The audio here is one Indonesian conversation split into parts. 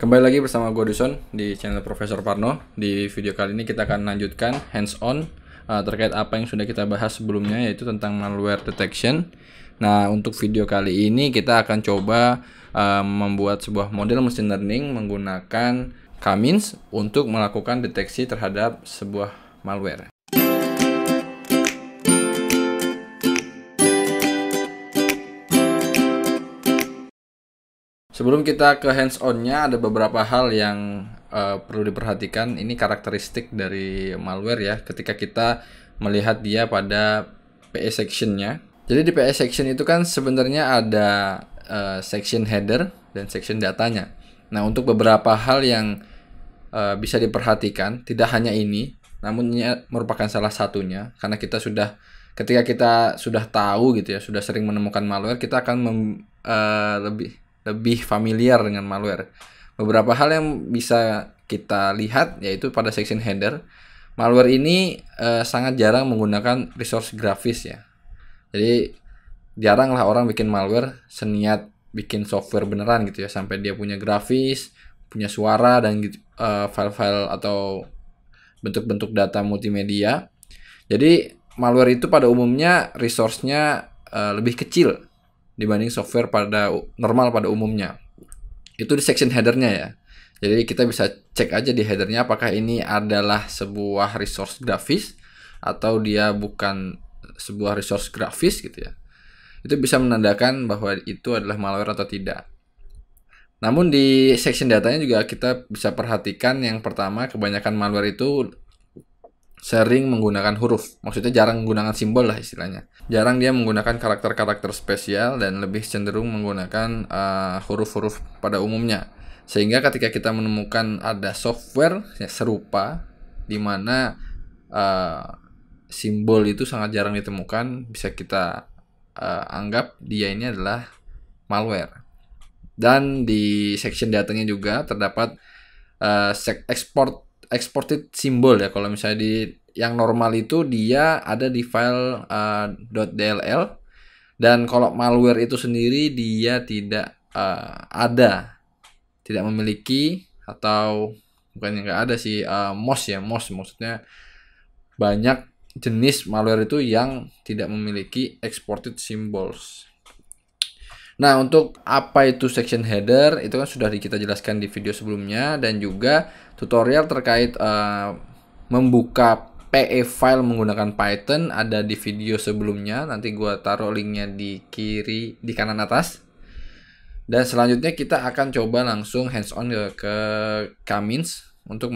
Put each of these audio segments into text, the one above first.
Kembali lagi bersama gue Duson di channel Profesor Parno. Di video kali ini kita akan lanjutkan hands-on terkait apa yang sudah kita bahas sebelumnya, yaitu tentang malware detection. Nah, untuk video kali ini kita akan coba membuat sebuah model machine learning menggunakan K-means untuk melakukan deteksi terhadap sebuah malware. Sebelum kita ke hands-on-nya, ada beberapa hal yang perlu diperhatikan. Ini karakteristik dari malware ya, ketika kita melihat dia pada PE section-nya. Jadi di PE section itu kan sebenarnya ada section header dan section datanya. Nah, untuk beberapa hal yang bisa diperhatikan, tidak hanya ini, namun ini merupakan salah satunya. Karena ketika kita sudah tahu gitu ya, sudah sering menemukan malware, kita akan lebih familiar dengan malware. Beberapa hal yang bisa kita lihat yaitu pada section header, malware ini sangat jarang menggunakan resource grafis ya. Jadi jarang lah orang bikin malware seniat bikin software beneran gitu ya, sampai dia punya grafis, punya suara dan gitu, file-file atau bentuk-bentuk data multimedia. Jadi malware itu pada umumnya resource-nya lebih kecil dibanding software normal pada umumnya. Itu di section headernya ya. Jadi kita bisa cek aja di headernya apakah ini adalah sebuah resource grafis atau dia bukan sebuah resource grafis gitu ya. Itu bisa menandakan bahwa itu adalah malware atau tidak. Namun di section datanya juga kita bisa perhatikan, yang pertama, kebanyakan malware itu sering menggunakan huruf, maksudnya jarang menggunakan simbol lah istilahnya. Jarang dia menggunakan karakter-karakter spesial dan lebih cenderung menggunakan huruf-huruf pada umumnya. Sehingga ketika kita menemukan ada software yang serupa di mana simbol itu sangat jarang ditemukan, bisa kita anggap dia ini adalah malware. Dan di section datanya juga terdapat exported symbol ya. Kalau misalnya di yang normal itu dia ada di file .dll, dan kalau malware itu sendiri dia tidak tidak memiliki, atau bukannya nggak ada sih, MOS maksudnya banyak jenis malware itu yang tidak memiliki exported symbols. Nah, untuk apa itu section header itu kan sudah kita jelaskan di video sebelumnya, dan juga tutorial terkait membuka PE file menggunakan Python ada di video sebelumnya. Nanti gua taruh linknya di kanan atas. Dan selanjutnya kita akan coba langsung hands-on ke K-means untuk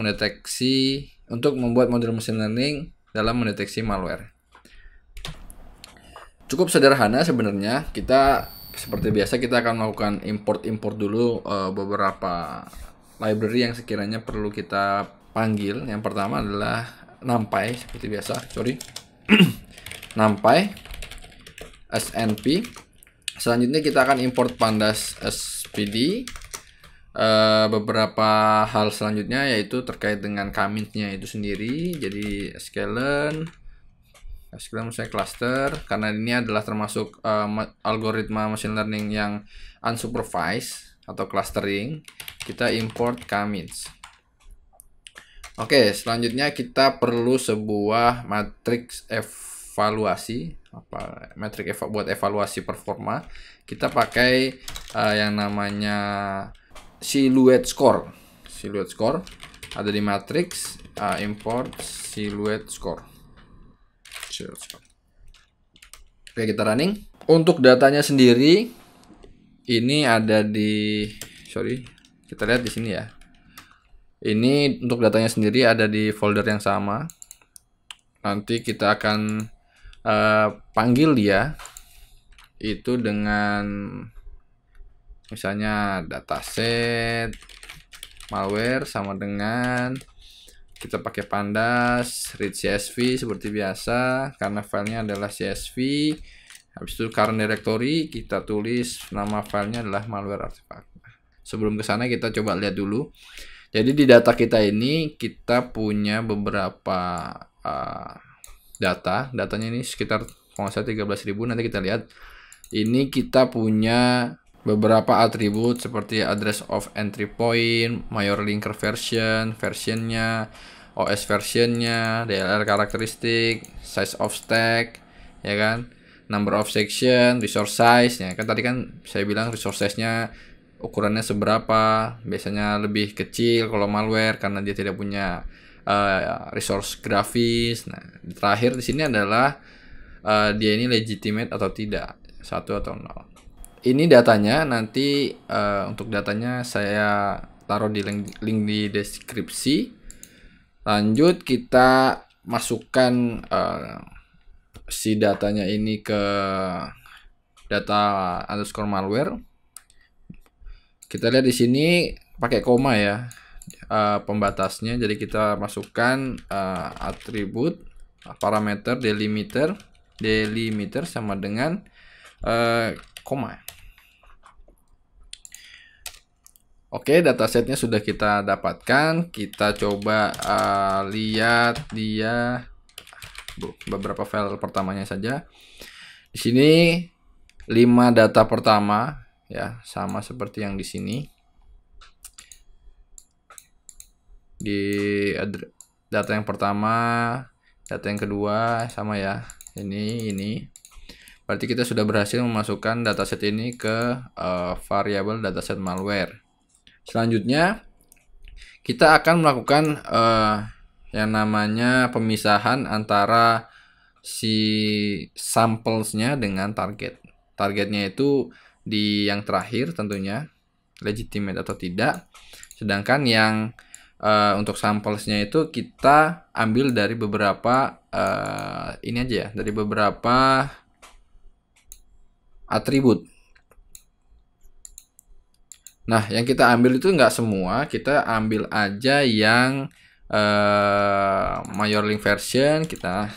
membuat model machine learning dalam mendeteksi malware. Cukup sederhana sebenarnya. Seperti biasa kita akan melakukan import dulu beberapa library yang sekiranya perlu kita panggil. Yang pertama adalah NumPy, seperti biasa, NumPy snp. Selanjutnya kita akan import pandas spd. Beberapa hal selanjutnya yaitu terkait dengan K-means-nya itu sendiri. Jadi sklearn misalnya cluster, karena ini adalah termasuk algoritma machine learning yang unsupervised atau clustering, kita import K-means. Oke, selanjutnya kita perlu sebuah matriks evaluasi, buat evaluasi performa. Kita pakai yang namanya silhouette score ada di matriks, import silhouette score. Oke, kita running. Untuk datanya sendiri ini ada kita lihat di sini ya. Ini untuk datanya sendiri ada di folder yang sama. Nanti kita akan panggil dia itu dengan misalnya dataset malware sama dengan kita pakai pandas read csv seperti biasa, karena filenya adalah csv. Habis itu current directory, kita tulis nama filenya adalah malware artifact. Sebelum ke sana kita coba lihat dulu. Jadi di data kita ini kita punya beberapa datanya ini sekitar 13.000. Nanti kita lihat ini kita punya beberapa atribut seperti address of entry point, major linker versionnya, OS versionnya, DLL karakteristik, size of stack, ya kan, number of section, resource size, ya kan tadi kan saya bilang resource size-nya ukurannya seberapa, biasanya lebih kecil kalau malware karena dia tidak punya resource grafis. Nah, terakhir di sini adalah dia ini legitimate atau tidak, 1 atau 0. Ini datanya nanti untuk datanya saya taruh di link di deskripsi. Lanjut kita masukkan si datanya ini ke data underscore malware. Kita lihat di sini pakai koma ya pembatasnya. Jadi kita masukkan atribut parameter delimiter sama dengan koma. Oke, datasetnya sudah kita dapatkan. Kita coba lihat dia beberapa file pertamanya saja. Di sini 5 data pertama ya, sama seperti yang di sini. Di data yang pertama, data yang kedua sama ya. Ini. Berarti kita sudah berhasil memasukkan dataset ini ke variabel dataset malware. Selanjutnya kita akan melakukan yang namanya pemisahan antara si samplesnya dengan target. Targetnya itu di yang terakhir tentunya, legitimate atau tidak. Sedangkan yang untuk samplesnya itu kita ambil dari beberapa ini aja ya, dari beberapa atribut. Nah, yang kita ambil itu nggak semua, kita ambil aja yang major link version, kita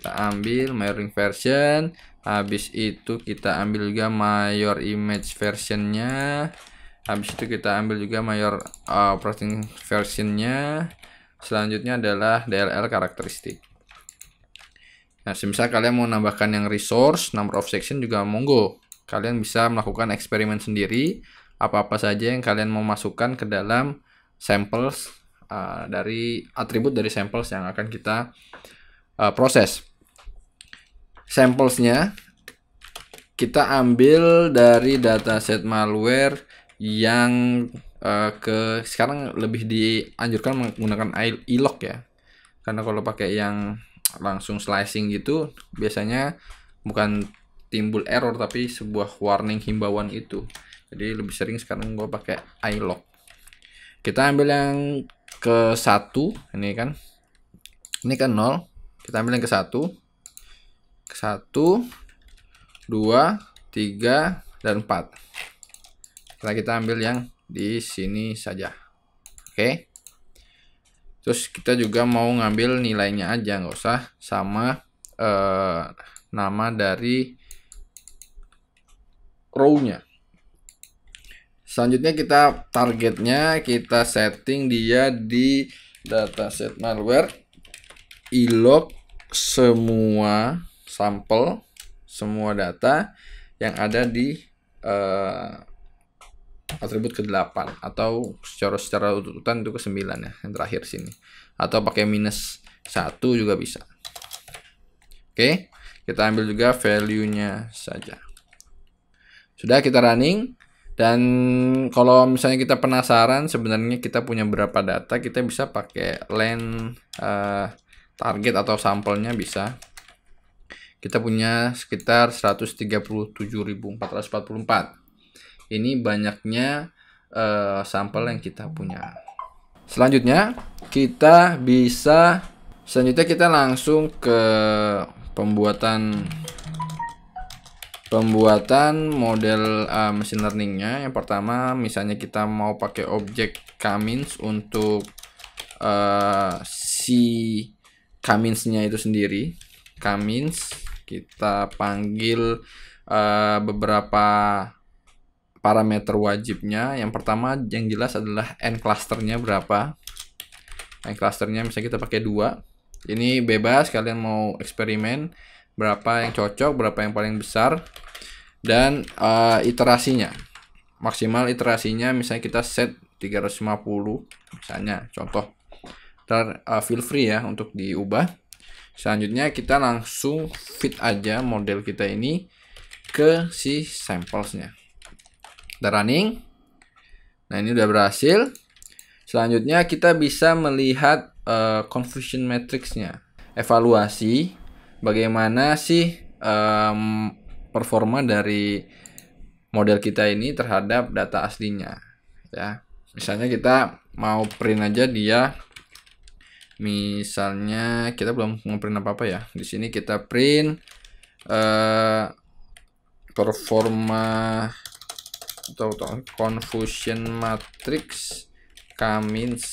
ambil major link version, habis itu kita ambil juga major image versionnya, habis itu kita ambil juga major operating versionnya, selanjutnya adalah DLL karakteristik. Nah, semisal kalian mau nambahkan yang resource, number of section juga monggo, kalian bisa melakukan eksperimen sendiri. Apa-apa saja yang kalian mau masukkan ke dalam samples dari atribut dari samples yang akan kita proses. Samplesnya kita ambil dari dataset malware yang sekarang lebih dianjurkan menggunakan ilog ya, karena kalau pakai yang langsung slicing gitu biasanya bukan timbul error tapi sebuah warning himbauan itu. Jadi lebih sering sekarang gue pakai ilog. Kita ambil yang ke 1 ini kan 0, kita ambil yang ke 1, 2, 3 dan 4. Setelah kita ambil yang di sini saja. Oke. Terus kita juga mau ngambil nilainya aja, nggak usah sama nama dari row-nya. Selanjutnya kita targetnya kita setting dia di dataset malware ilog semua sampel, semua data yang ada di atribut ke-8 atau secara urutan itu ke-9 ya, yang terakhir sini. Atau pakai -1 juga bisa. Oke, kita ambil juga value-nya saja. Sudah, kita running. Dan kalau misalnya kita penasaran sebenarnya kita punya berapa data, kita bisa pakai len target atau sampelnya bisa. Kita punya sekitar 137.444. Ini banyaknya sampel yang kita punya. Selanjutnya kita langsung ke pembuatan model machine learningnya. Yang pertama misalnya kita mau pakai objek K-means untuk si K-means-nya itu sendiri. K-means kita panggil beberapa parameter wajibnya. Yang pertama yang jelas adalah n clusternya berapa. N clusternya misalnya kita pakai 2. Ini bebas, kalian mau eksperimen berapa yang cocok, berapa yang paling besar. dan iterasinya. Maksimal iterasinya misalnya kita set 350 misalnya, contoh. Feel free ya untuk diubah. Selanjutnya kita langsung fit aja model kita ini ke si samplesnya. Kita running. Nah, ini udah berhasil. Selanjutnya kita bisa melihat confusion matrixnya, evaluasi bagaimana sih performa dari model kita ini terhadap data aslinya ya. Misalnya kita mau print aja dia, misalnya kita belum mau print apa-apa ya. Di sini kita print performa atau confusion matrix Cummins,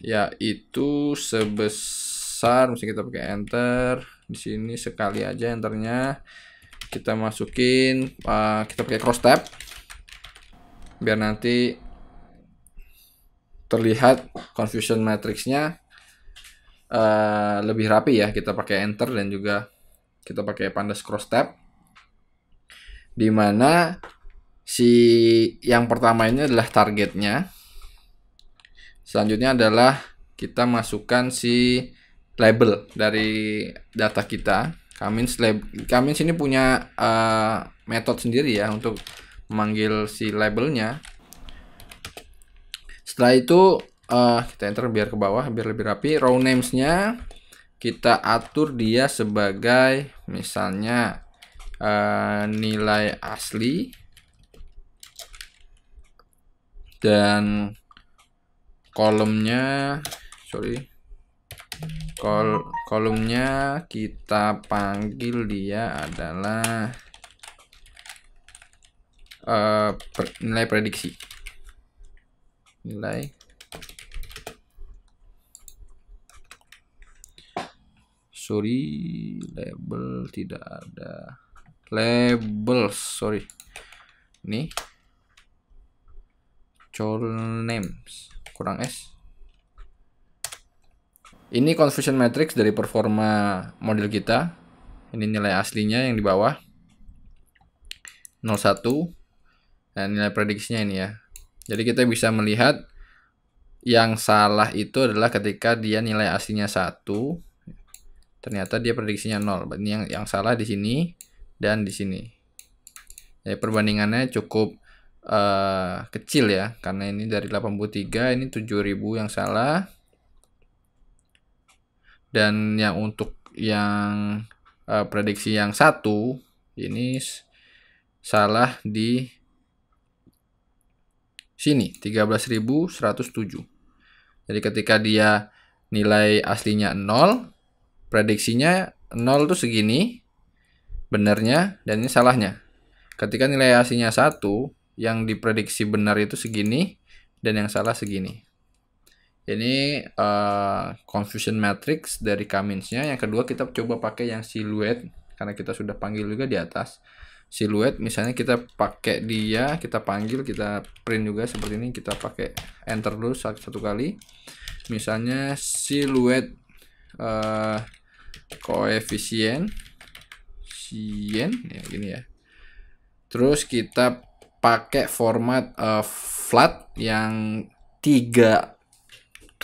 yaitu sebesar, misalnya kita pakai enter di sini sekali aja enternya, kita masukin kita pakai cross tab biar nanti terlihat confusion matrixnya lebih rapi ya. Kita pakai enter dan juga kita pakai pandas cross tab, dimana si yang pertama ini adalah targetnya. Selanjutnya adalah kita masukkan si label dari data kita. Cummins ini punya metode sendiri ya untuk memanggil si labelnya. Setelah itu kita enter biar ke bawah biar lebih rapi. Row names-nya kita atur dia sebagai misalnya nilai asli, dan kolomnya kolomnya kita panggil dia adalah nilai prediksi. Label tidak ada label, ini names kurang S. Ini confusion matrix dari performa model kita. Ini nilai aslinya yang di bawah 01 dan nilai prediksinya ini ya. Jadi kita bisa melihat yang salah itu adalah ketika dia nilai aslinya 1, ternyata dia prediksinya 0. Ini yang salah di sini dan di sini. Jadi perbandingannya cukup kecil ya, karena ini dari 83, ini 7000 yang salah, dan yang untuk yang prediksi yang 1 ini salah di sini 13.107. Jadi ketika dia nilai aslinya 0, prediksinya 0 tuh segini benarnya, dan ini salahnya. Ketika nilai aslinya 1, yang diprediksi benar itu segini dan yang salah segini. Ini confusion matrix dari Cummins-nya. Yang kedua kita coba pakai yang silhouette, karena kita sudah panggil juga di atas. Silhouette misalnya kita pakai dia, kita panggil, kita print juga seperti ini. Kita pakai enter dulu satu kali. Misalnya silhouette koefisien ya gini ya. Terus kita pakai format flat yang 3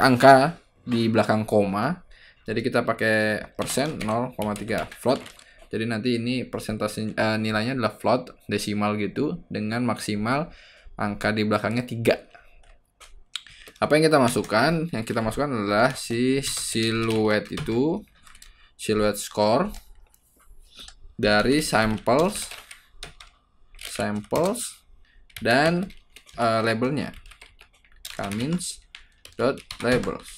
angka di belakang koma. Jadi kita pakai persen 0,3 float. Jadi nanti ini persentase nilainya adalah float desimal gitu, dengan maksimal angka di belakangnya 3. Apa yang kita masukkan? Yang kita masukkan adalah si silhouette itu, silhouette score dari samples dan labelnya Cummins.labels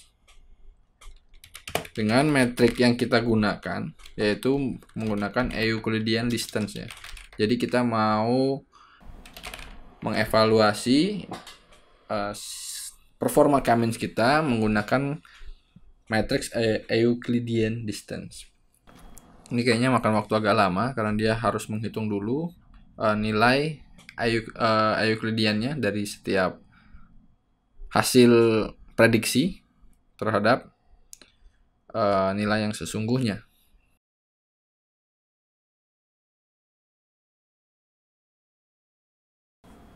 dengan metrik yang kita gunakan, yaitu menggunakan Euclidean distance ya. Jadi kita mau mengevaluasi performa Cummins kita menggunakan matriks Euclidean distance. Ini kayaknya makan waktu agak lama karena dia harus menghitung dulu nilai Euclideannya dari setiap hasil prediksi terhadap nilai yang sesungguhnya.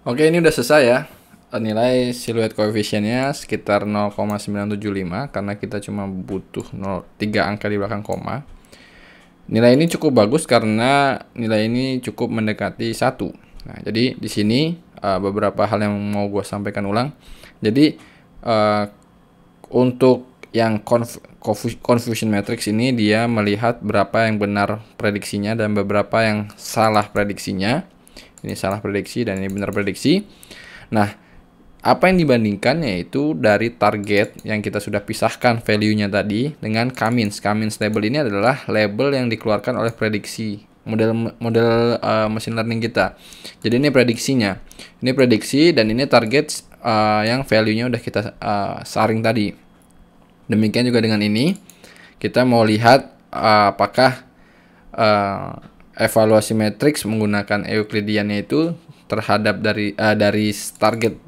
Oke, ini udah selesai ya. Nilai siluet koefisiennya sekitar 0,975 karena kita cuma butuh 3 angka di belakang koma. Nilai ini cukup bagus karena nilai ini cukup mendekati 1. Nah, jadi di sini beberapa hal yang mau gue sampaikan ulang. Jadi untuk yang confusion matrix ini dia melihat berapa yang benar prediksinya dan beberapa yang salah prediksinya. Ini salah prediksi dan ini benar prediksi. Nah, apa yang dibandingkan yaitu dari target yang kita sudah pisahkan value-nya tadi dengan K-means. K-means label ini adalah label yang dikeluarkan oleh prediksi model machine learning kita. Jadi ini prediksinya. Ini prediksi dan ini target yang value-nya udah kita saring tadi. Demikian juga dengan ini. Kita mau lihat apakah evaluasi matriks menggunakan Euclidean itu terhadap dari target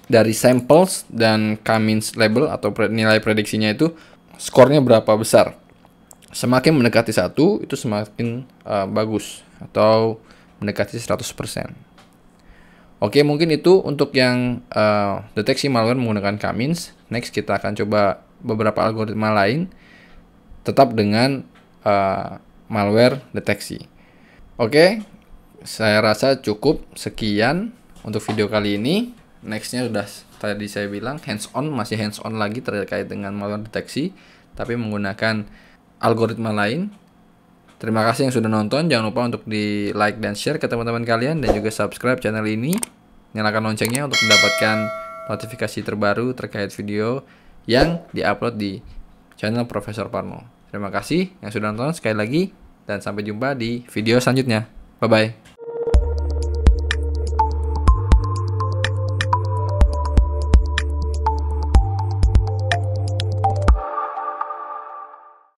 dari samples dan K-means label atau nilai prediksinya itu skornya berapa besar. Semakin mendekati 1 itu semakin bagus atau mendekati 100%. Oke, mungkin itu untuk yang deteksi malware menggunakan K-means. Next kita akan coba beberapa algoritma lain tetap dengan malware deteksi. Oke, saya rasa cukup sekian untuk video kali ini. Nextnya sudah tadi saya bilang masih hands on lagi terkait dengan malware deteksi, tapi menggunakan algoritma lain. Terima kasih yang sudah nonton. Jangan lupa untuk di like dan share ke teman-teman kalian dan juga subscribe channel ini. Nyalakan loncengnya untuk mendapatkan notifikasi terbaru terkait video yang diupload di channel Profesor Parno. Terima kasih yang sudah nonton sekali lagi dan sampai jumpa di video selanjutnya. Bye bye.